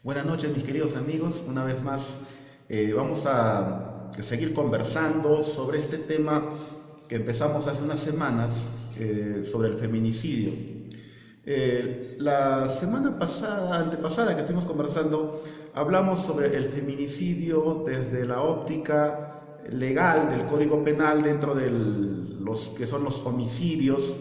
Buenas noches, mis queridos amigos. Una vez más vamos a seguir conversando sobre este tema que empezamos hace unas semanas, sobre el feminicidio. La semana pasada, antepasada que estuvimos conversando, hablamos sobre el feminicidio desde la óptica legal del Código Penal dentro de los que son los homicidios.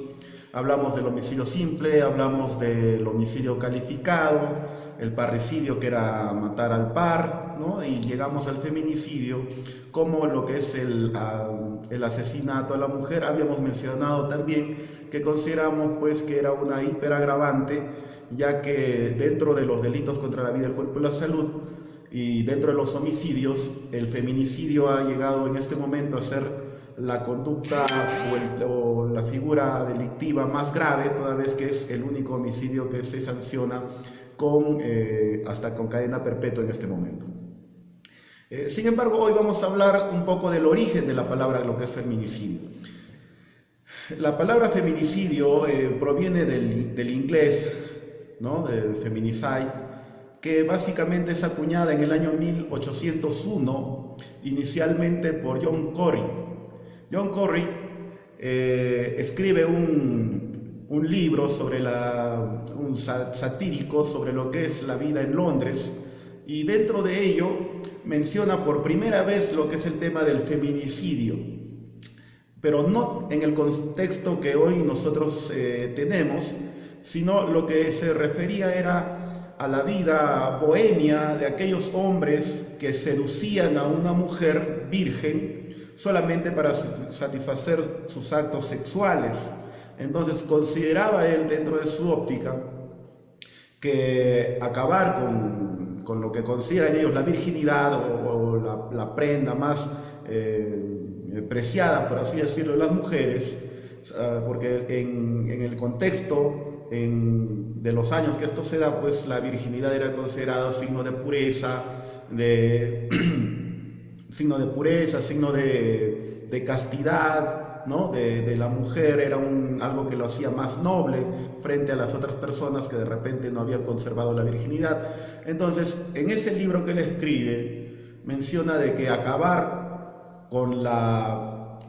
Hablamos del homicidio simple, hablamos del homicidio calificado, el parricidio, que era matar al par, ¿no? Y llegamos al feminicidio como lo que es el asesinato a la mujer. Habíamos mencionado también que consideramos pues que era una hiperagravante, ya que dentro de los delitos contra la vida, el cuerpo y la salud, y dentro de los homicidios, el feminicidio ha llegado en este momento a ser la conducta o la figura delictiva más grave, toda vez que es el único homicidio que se sanciona hasta con cadena perpetua en este momento. Sin embargo, hoy vamos a hablar un poco del origen de la palabra, lo que es feminicidio. La palabra feminicidio proviene del inglés, ¿no? Del feminicide, que básicamente es acuñada en el año 1801, inicialmente por John Corey. John Corey escribe un libro sobre un satírico sobre lo que es la vida en Londres, y dentro de ello menciona por primera vez lo que es el tema del feminicidio, pero no en el contexto que hoy nosotros tenemos, sino lo que se refería era a la vida bohemia de aquellos hombres que seducían a una mujer virgen solamente para satisfacer sus actos sexuales. Entonces consideraba él, dentro de su óptica, que acabar con lo que consideran ellos la virginidad o la prenda más preciada, por así decirlo, de las mujeres, porque en el contexto de los años que esto se da, pues la virginidad era considerada signo de pureza, signo de castidad, ¿no? De la mujer. Era algo que lo hacía más noble frente a las otras personas que de repente no habían conservado la virginidad. Entonces, en ese libro que él escribe, menciona de que acabar con la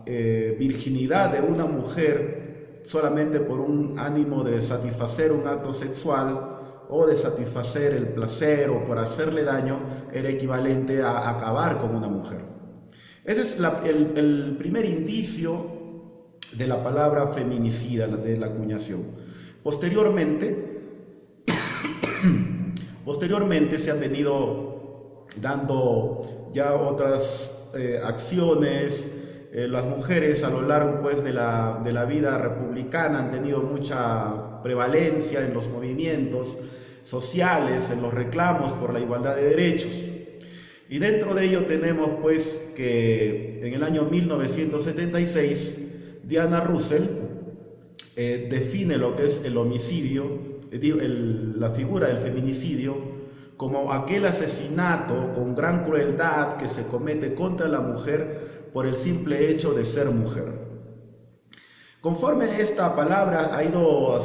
virginidad de una mujer solamente por un ánimo de satisfacer un acto sexual o de satisfacer el placer o por hacerle daño era equivalente a acabar con una mujer. Ese es el primer indicio de la palabra feminicida, de la acuñación. Posteriormente se han venido dando ya otras acciones. Las mujeres a lo largo pues de la vida republicana han tenido mucha prevalencia en los movimientos sociales, en los reclamos por la igualdad de derechos. Y dentro de ello tenemos pues que en el año 1976 Diana Russell define lo que es el homicidio, la figura del feminicidio, como aquel asesinato con gran crueldad que se comete contra la mujer por el simple hecho de ser mujer. Conforme esta palabra ha ido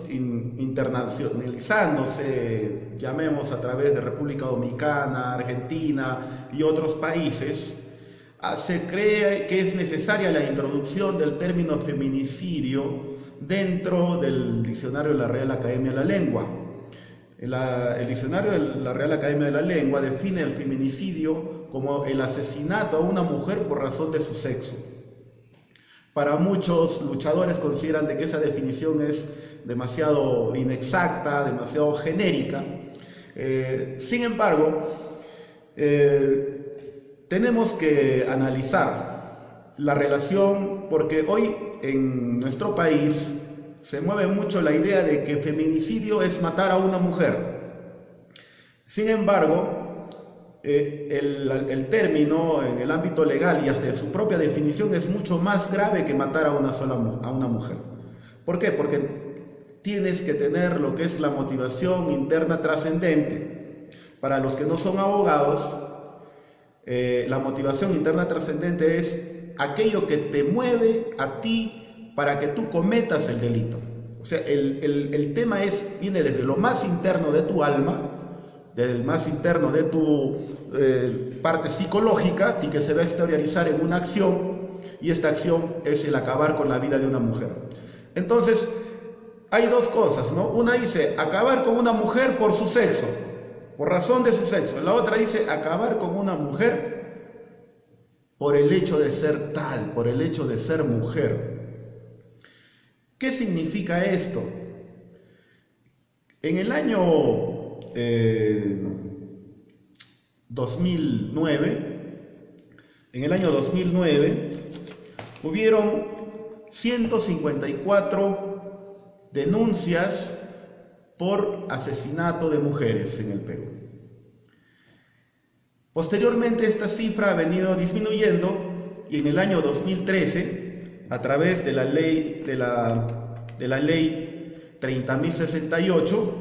internacionalizándose, llamemos a través de República Dominicana, Argentina y otros países, se cree que es necesaria la introducción del término feminicidio dentro del diccionario de la Real Academia de la Lengua. El diccionario de la Real Academia de la Lengua define el feminicidio como el asesinato a una mujer por razón de su sexo. Para muchos luchadores consideran de que esa definición es demasiado inexacta, demasiado genérica. Sin embargo, tenemos que analizar la relación, porque hoy en nuestro país se mueve mucho la idea de que feminicidio es matar a una mujer. Sin embargo, el término en el ámbito legal y hasta en su propia definición es mucho más grave que matar a una mujer. ¿Por qué? Porque tienes que tener lo que es la motivación interna trascendente. Para los que no son abogados, la motivación interna trascendente es aquello que te mueve a ti para que tú cometas el delito. O sea, el tema viene desde lo más interno de tu alma del más interno de tu parte psicológica y que se va a exteriorizar en una acción, y esta acción es el acabar con la vida de una mujer. Entonces, hay dos cosas, ¿no? Una dice acabar con una mujer por su sexo, por razón de su sexo. La otra dice acabar con una mujer por el hecho de ser tal, por el hecho de ser mujer. ¿Qué significa esto? En el año 2009, hubieron 154 denuncias por asesinato de mujeres en el Perú. Posteriormente esta cifra ha venido disminuyendo y en el año 2013, a través de la ley 30.068,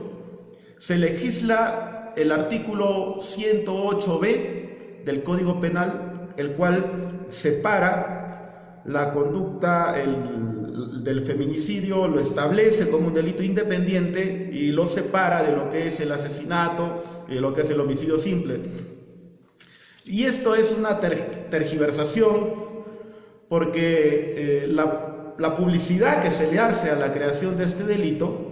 se legisla el artículo 108b del Código Penal, el cual separa la conducta del feminicidio, lo establece como un delito independiente y lo separa de lo que es el asesinato y de lo que es el homicidio simple. Y esto es una tergiversación porque la publicidad que se le hace a la creación de este delito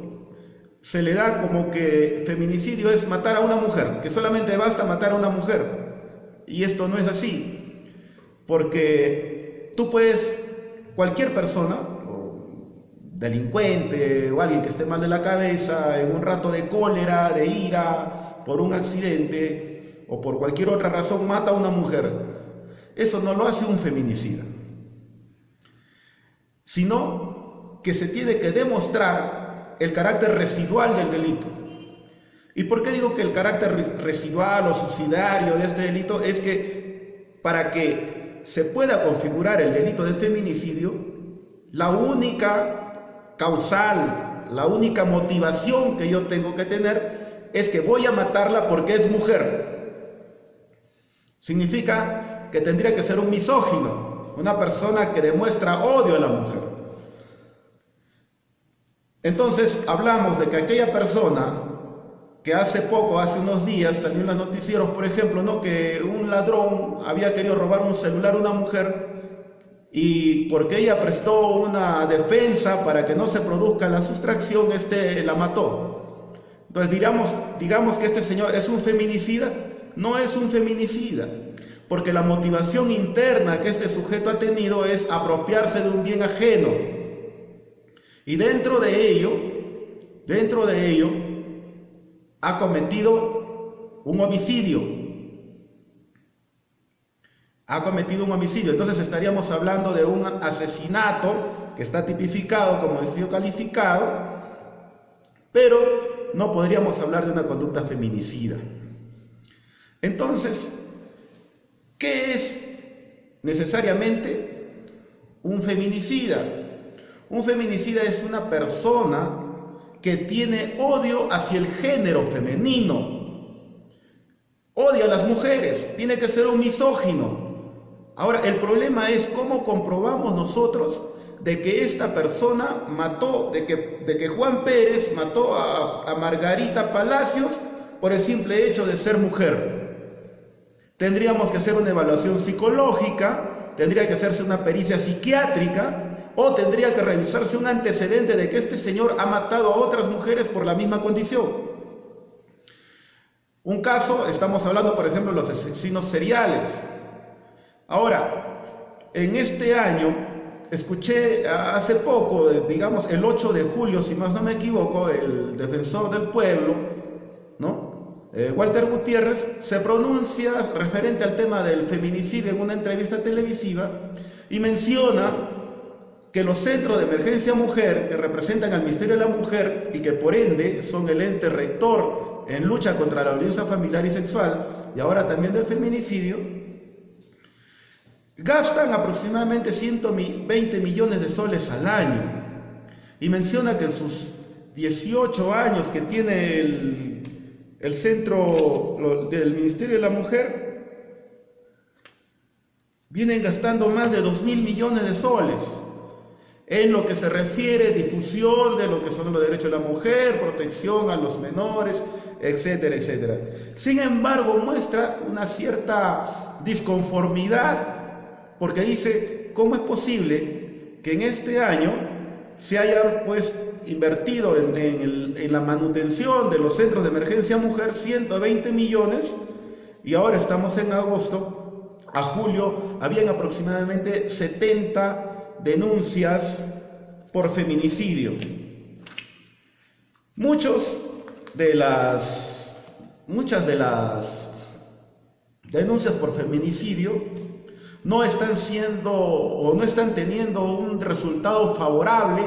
se le da como que feminicidio es matar a una mujer, que solamente basta matar a una mujer. Y esto no es así, porque tú puedes, cualquier persona, delincuente o alguien que esté mal de la cabeza, en un rato de cólera, de ira, por un accidente o por cualquier otra razón mata a una mujer. Eso no lo hace un feminicida, sino que se tiene que demostrar el carácter residual del delito. ¿Y por qué digo que el carácter residual o subsidiario de este delito? Es que para que se pueda configurar el delito de feminicidio, la única causal, la única motivación que yo tengo que tener es que voy a matarla porque es mujer. Significa que tendría que ser un misógino, una persona que demuestra odio a la mujer. Entonces hablamos de que aquella persona que hace unos días salió en los noticieros, por ejemplo, ¿no?, que un ladrón había querido robar un celular a una mujer y porque ella prestó una defensa para que no se produzca la sustracción, la mató. Entonces digamos que este señor es un feminicida. No es un feminicida, porque la motivación interna que este sujeto ha tenido es apropiarse de un bien ajeno. Y dentro de ello, ha cometido un homicidio. Entonces estaríamos hablando de un asesinato que está tipificado como homicidio calificado, pero no podríamos hablar de una conducta feminicida. Entonces, ¿qué es necesariamente un feminicida? Un feminicida es una persona que tiene odio hacia el género femenino, odia a las mujeres, tiene que ser un misógino. Ahora, el problema es cómo comprobamos nosotros de que esta persona mató, de que Juan Pérez mató a Margarita Palacios por el simple hecho de ser mujer. Tendríamos que hacer una evaluación psicológica, tendría que hacerse una pericia psiquiátrica, o tendría que revisarse un antecedente de que este señor ha matado a otras mujeres por la misma condición. Un caso, estamos hablando por ejemplo de los asesinos seriales. Ahora, en este año, escuché hace poco, digamos el 8 de julio, si más no me equivoco, el defensor del pueblo, ¿no?, Walter Gutiérrez, se pronuncia referente al tema del feminicidio en una entrevista televisiva y menciona que los centros de emergencia mujer, que representan al Ministerio de la Mujer y que por ende son el ente rector en lucha contra la violencia familiar y sexual, y ahora también del feminicidio, gastan aproximadamente 120 millones de soles al año. Y menciona que en sus 18 años que tiene el centro del Ministerio de la Mujer, vienen gastando más de 2.000 millones de soles en lo que se refiere a difusión de lo que son los derechos de la mujer, protección a los menores, etcétera, etcétera. Sin embargo, muestra una cierta disconformidad, porque dice, ¿cómo es posible que en este año se haya pues invertido en la manutención de los centros de emergencia mujer 120 millones y ahora estamos en agosto? A julio habían aproximadamente 70 denuncias por feminicidio. Muchas de las denuncias por feminicidio no están teniendo un resultado favorable,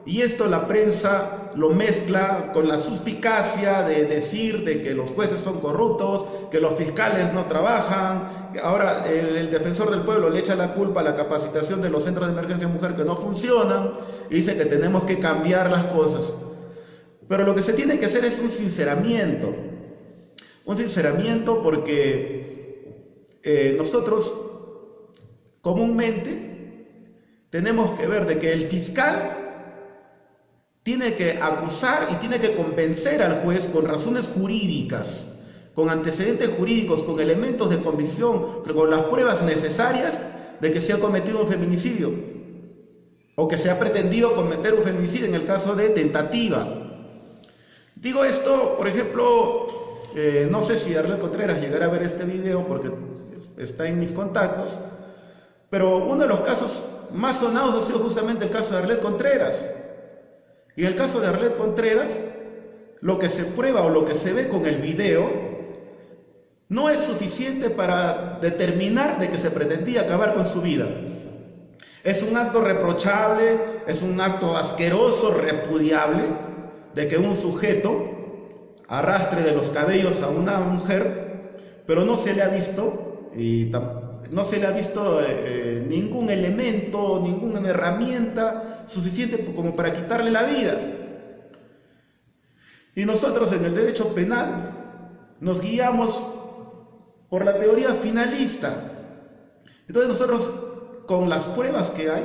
y esto la prensa lo mezcla con la suspicacia de decir de que los jueces son corruptos, que los fiscales no trabajan. Ahora el defensor del pueblo le echa la culpa a la capacitación de los centros de emergencia mujer, que no funcionan, y dice que tenemos que cambiar las cosas. Pero lo que se tiene que hacer es un sinceramiento porque nosotros comúnmente tenemos que ver de que el fiscal tiene que acusar y tiene que convencer al juez con razones jurídicas, con antecedentes jurídicos, con elementos de convicción, con las pruebas necesarias de que se ha cometido un feminicidio o que se ha pretendido cometer un feminicidio en el caso de tentativa. Digo esto, por ejemplo, no sé si Arlet Contreras llegará a ver este video porque está en mis contactos, pero uno de los casos más sonados ha sido justamente el caso de Arlet Contreras. Y en el caso de Arlet Contreras, lo que se prueba o lo que se ve con el video no es suficiente para determinar de que se pretendía acabar con su vida. Es un acto reprochable, es un acto asqueroso, repudiable, de que un sujeto arrastre de los cabellos a una mujer, pero no se le ha visto ningún elemento, ninguna herramienta suficiente como para quitarle la vida. Y nosotros en el derecho penal nos guiamos por la teoría finalista. Entonces nosotros, con las pruebas que hay,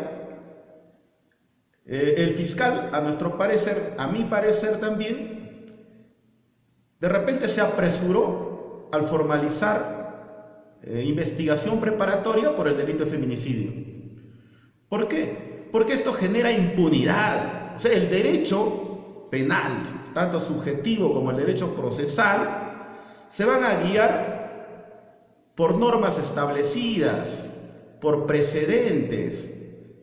el fiscal, a nuestro parecer, a mi parecer también, de repente se apresuró al formalizar investigación preparatoria por el delito de feminicidio. ¿Por qué? Porque esto genera impunidad. O sea, el derecho penal, tanto subjetivo como el derecho procesal, se van a guiar por normas establecidas, por precedentes.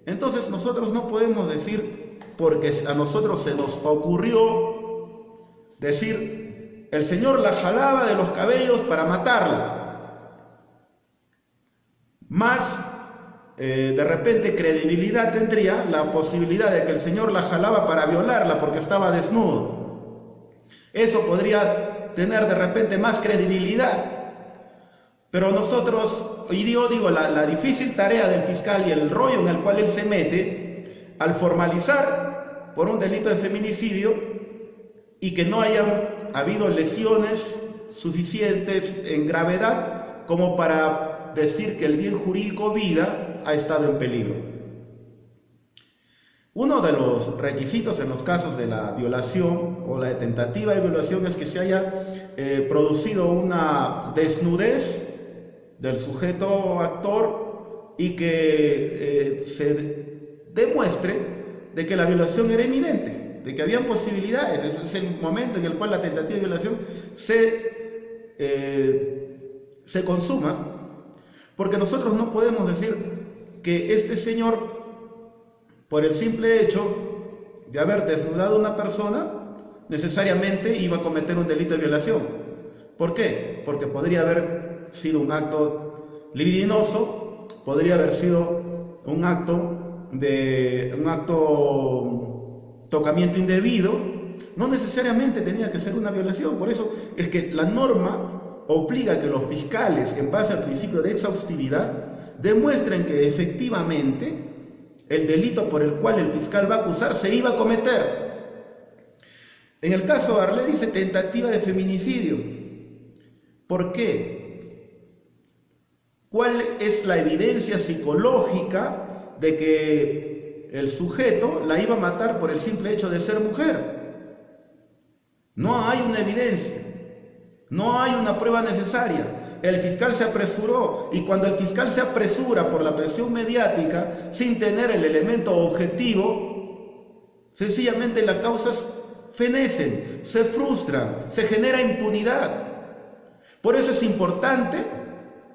Entonces nosotros no podemos decir, porque a nosotros se nos ocurrió decir, el señor la jalaba de los cabellos para matarla. Más de repente credibilidad tendría la posibilidad de que el señor la jalaba para violarla porque estaba desnudo. Eso podría tener de repente más credibilidad. Pero nosotros, y digo, la difícil tarea del fiscal y el rollo en el cual él se mete al formalizar por un delito de feminicidio y que no hayan habido lesiones suficientes en gravedad como para decir que el bien jurídico vida ha estado en peligro. Uno de los requisitos en los casos de la violación o la tentativa de violación es que se haya producido una desnudez del sujeto actor y que se demuestre de que la violación era inminente, de que habían posibilidades. Ese es el momento en el cual la tentativa de violación se consuma, porque nosotros no podemos decir que este señor, por el simple hecho de haber desnudado a una persona, necesariamente iba a cometer un delito de violación. ¿Por qué? Porque podría haber sido un acto libidinoso, podría haber sido un acto tocamiento indebido, no necesariamente tenía que ser una violación. Por eso es que la norma obliga a que los fiscales, en base al principio de exhaustividad, demuestren que efectivamente el delito por el cual el fiscal va a acusar se iba a cometer. En el caso de Arlet dice tentativa de feminicidio. ¿Por qué? ¿Cuál es la evidencia psicológica de que el sujeto la iba a matar por el simple hecho de ser mujer? No hay una evidencia. No hay una prueba necesaria. El fiscal se apresuró, y cuando el fiscal se apresura por la presión mediática sin tener el elemento objetivo, sencillamente las causas fenecen, se frustran, se genera impunidad. Por eso es importante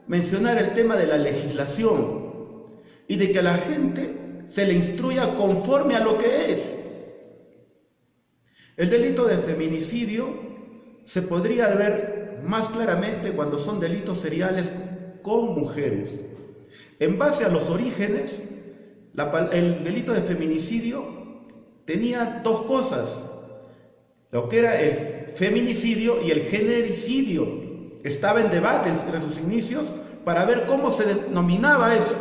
mencionar el tema de la legislación y de que a la gente se le instruya conforme a lo que es. El delito de feminicidio se podría ver más claramente cuando son delitos seriales con mujeres. En base a los orígenes, el delito de feminicidio tenía dos cosas, lo que era el feminicidio y el genericidio. Estaba en debate entre sus inicios para ver cómo se denominaba eso.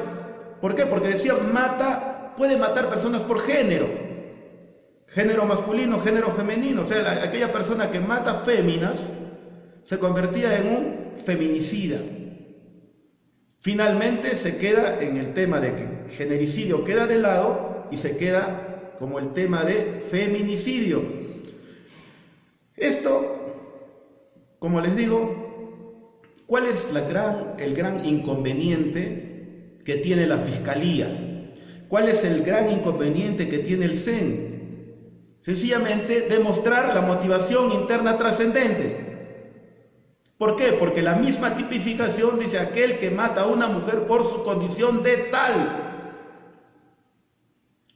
¿Por qué? Porque decían puede matar personas por género. Género masculino, género femenino. O sea, aquella persona que mata féminas se convertía en un feminicida. Finalmente se queda en el tema de que genericidio queda de lado y se queda como el tema de feminicidio. Esto, como les digo, ¿cuál es el gran inconveniente que tiene la Fiscalía? ¿Cuál es el gran inconveniente que tiene el CEN? Sencillamente demostrar la motivación interna trascendente. ¿Por qué? Porque la misma tipificación dice aquel que mata a una mujer por su condición de tal.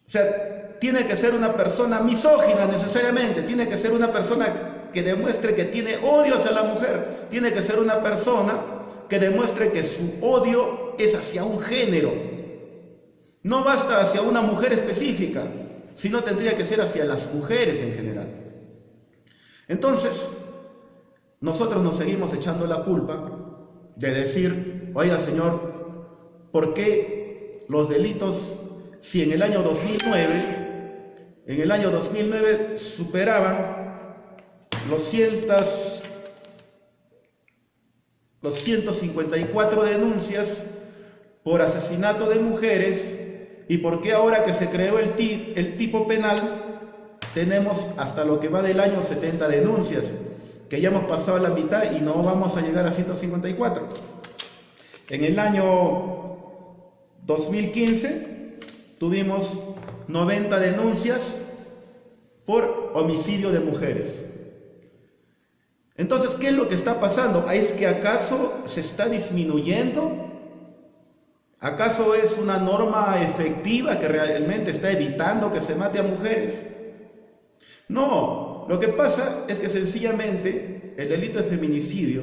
O sea, tiene que ser una persona misógina necesariamente, tiene que ser una persona que demuestre que tiene odio hacia la mujer, tiene que ser una persona que demuestre que su odio es hacia un género. No basta hacia una mujer específica, sino tendría que ser hacia las mujeres en general. Entonces, nosotros nos seguimos echando la culpa de decir, oiga señor, ¿por qué los delitos, si en el año 2009 superaban los 154 denuncias por asesinato de mujeres, y por qué ahora que se creó el tipo penal tenemos hasta lo que va del año 70 denuncias, que ya hemos pasado la mitad y no vamos a llegar a 154? En el año 2015 tuvimos 90 denuncias por homicidio de mujeres. Entonces, ¿qué es lo que está pasando? ¿Es que acaso se está disminuyendo? ¿Acaso es una norma efectiva que realmente está evitando que se mate a mujeres? No, lo que pasa es que sencillamente el delito de feminicidio,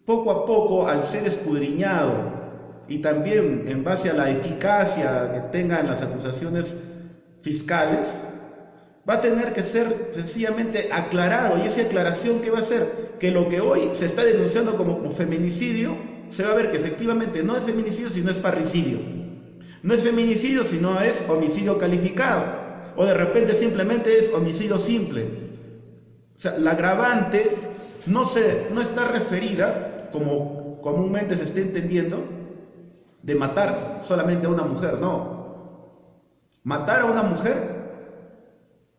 poco a poco, al ser escudriñado y también en base a la eficacia que tengan las acusaciones fiscales, va a tener que ser sencillamente aclarado. ¿Y esa aclaración qué va a hacer? Que lo que hoy se está denunciando como feminicidio, se va a ver que efectivamente no es feminicidio, sino es parricidio. No es feminicidio, sino es homicidio calificado. O de repente simplemente es homicidio simple. O sea, la agravante no está referida, como comúnmente se está entendiendo, de matar solamente a una mujer, no. Matar a una mujer,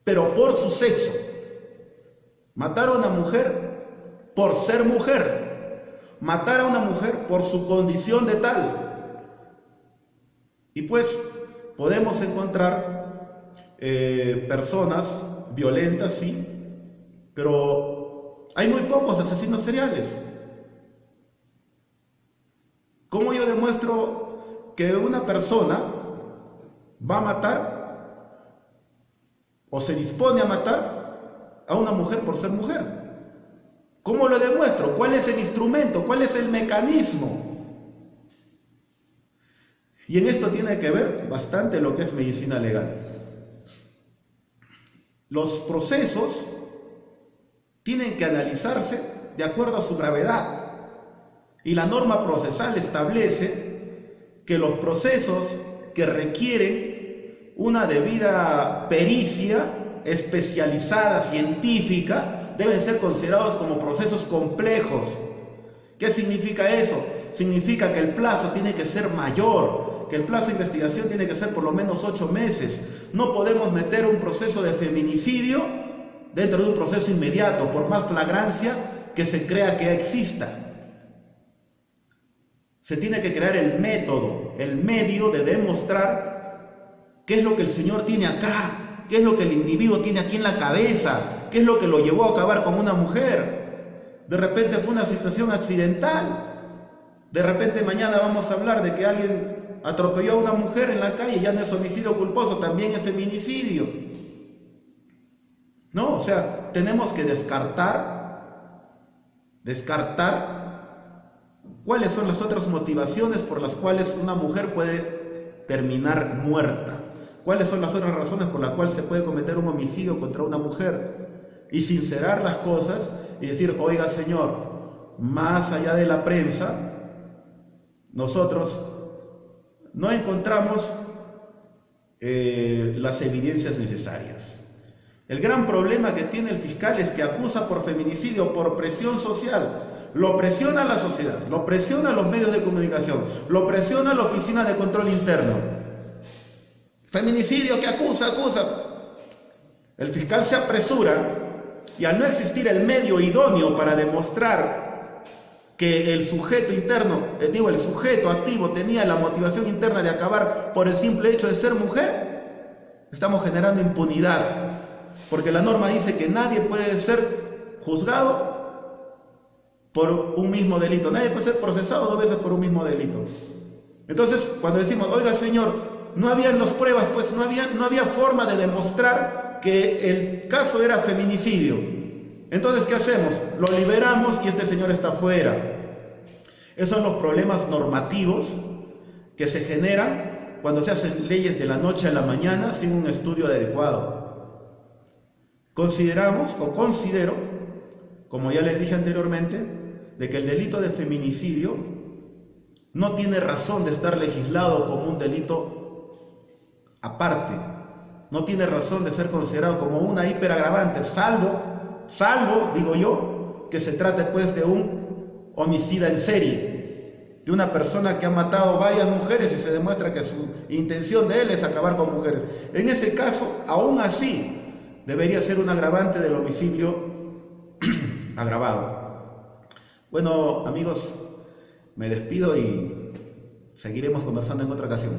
pero por su sexo. Matar a una mujer por ser mujer. Matar a una mujer por su condición de tal. Y pues podemos encontrar personas violentas, sí, pero hay muy pocos asesinos seriales. ¿Cómo yo demuestro que una persona va a matar o se dispone a matar a una mujer por ser mujer? ¿Cómo lo demuestro? ¿Cuál es el instrumento? ¿Cuál es el mecanismo? Y en esto tiene que ver bastante lo que es medicina legal. Los procesos tienen que analizarse de acuerdo a su gravedad. Y la norma procesal establece que los procesos que requieren una debida pericia especializada, científica, deben ser considerados como procesos complejos. ¿Qué significa eso? Significa que el plazo tiene que ser mayor, que el plazo de investigación tiene que ser por lo menos 8 meses. No podemos meter un proceso de feminicidio dentro de un proceso inmediato, por más flagrancia que se crea que exista. Se tiene que crear el método, el medio de demostrar qué es lo que el Señor tiene acá, qué es lo que el individuo tiene aquí en la cabeza, qué es lo que lo llevó a acabar con una mujer. De repente fue una situación accidental. De repente mañana vamos a hablar de que alguien atropelló a una mujer en la calle, ya no es homicidio culposo, también es feminicidio. No, o sea, tenemos que descartar cuáles son las otras motivaciones por las cuales una mujer puede terminar muerta. ¿Cuáles son las otras razones por las cuales se puede cometer un homicidio contra una mujer? Y sincerar las cosas y decir, oiga Señor, más allá de la prensa, nosotros no encontramos las evidencias necesarias. El gran problema que tiene el fiscal es que acusa por feminicidio, por presión social. Lo presiona a la sociedad, lo presiona a los medios de comunicación, lo presiona a la Oficina de Control Interno. Feminicidio que acusa. El fiscal se apresura y al no existir el medio idóneo para demostrar que el sujeto interno, el sujeto activo tenía la motivación interna de acabar por el simple hecho de ser mujer, estamos generando impunidad. Porque la norma dice que nadie puede ser juzgado por un mismo delito. Nadie puede ser procesado 2 veces por un mismo delito. Entonces, cuando decimos, oiga señor, no habían las pruebas, pues no había forma de demostrar que el caso era feminicidio. Entonces, ¿qué hacemos? Lo liberamos y este señor está fuera. Esos son los problemas normativos que se generan cuando se hacen leyes de la noche a la mañana sin un estudio adecuado. Considero, como ya les dije anteriormente, de que el delito de feminicidio no tiene razón de estar legislado como un delito aparte, no tiene razón de ser considerado como una hiperagravante, salvo, digo yo, que se trate pues de un homicida en serie, de una persona que ha matado varias mujeres y se demuestra que su intención de él es acabar con mujeres. En ese caso, aún así, debería ser un agravante del homicidio agravado. Bueno, amigos, me despido y seguiremos conversando en otra ocasión.